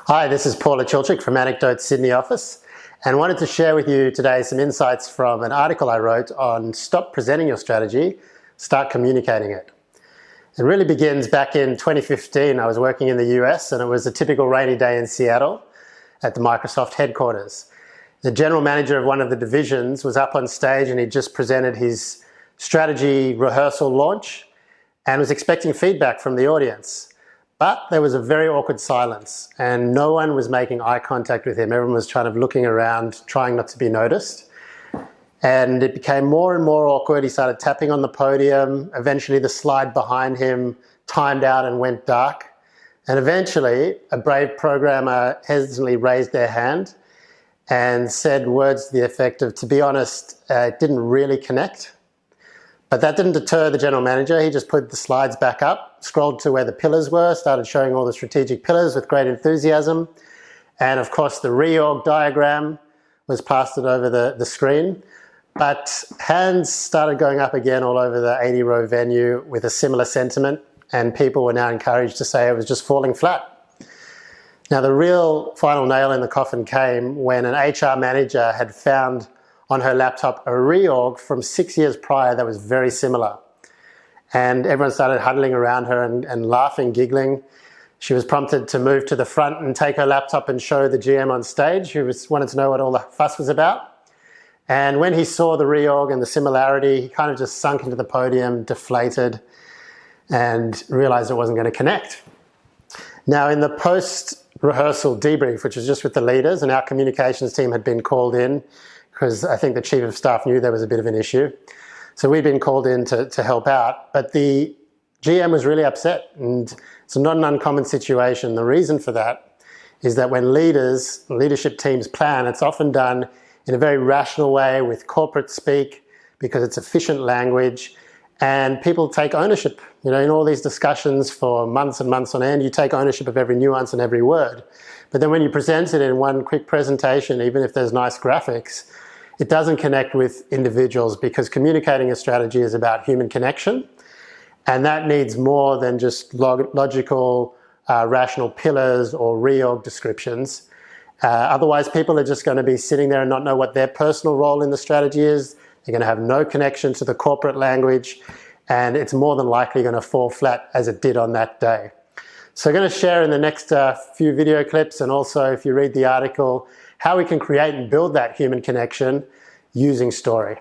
Hi, this is Paula Chilchick from Anecdote Sydney office, and wanted to share with you today some insights from an article I wrote on stop presenting your strategy, start communicating it. It really begins back in 2015. I was working in the US and it was a typical rainy day in Seattle at the Microsoft headquarters. The general manager of one of the divisions was up on stage and he just presented his strategy rehearsal launch and was expecting feedback from the audience. But there was a very awkward silence and no one was making eye contact with him. Everyone was kind of looking around, trying not to be noticed. And it became more and more awkward. He started tapping on the podium. Eventually the slide behind him timed out and went dark. And eventually a brave programmer hesitantly raised their hand and said words to the effect of, to be honest, it didn't really connect. But that didn't deter the general manager. He just put the slides back up, scrolled to where the pillars were, started showing all the strategic pillars with great enthusiasm. And of course the reorg diagram was pasted over the screen. But hands started going up again all over the 80-row venue with a similar sentiment, and people were now encouraged to say it was just falling flat. Now the real final nail in the coffin came when an HR manager had found on her laptop a reorg from 6 years prior that was very similar. And everyone started huddling around her and laughing, giggling. She was prompted to move to the front and take her laptop and show the GM on stage, who wanted to know what all the fuss was about. And when he saw the reorg and the similarity, he kind of just sunk into the podium, deflated, and realized it wasn't going to connect. Now in the post-rehearsal debrief, which was just with the leaders, and our communications team had been called in, because I think the chief of staff knew there was a bit of an issue. So we'd been called in to help out, but the GM was really upset, and it's not an uncommon situation. The reason for that is that when leadership teams plan, it's often done in a very rational way with corporate speak, because it's efficient language, and people take ownership. You know, in all these discussions for months and months on end, you take ownership of every nuance and every word. But then when you present it in one quick presentation, even if there's nice graphics, it doesn't connect with individuals, because communicating a strategy is about human connection. And that needs more than just logical, rational pillars or reorg descriptions. Otherwise, people are just going to be sitting there and not know what their personal role in the strategy is. They're going to have no connection to the corporate language, and it's more than likely going to fall flat as it did on that day. So I'm going to share in the next few video clips, and also if you read the article, how we can create and build that human connection using story.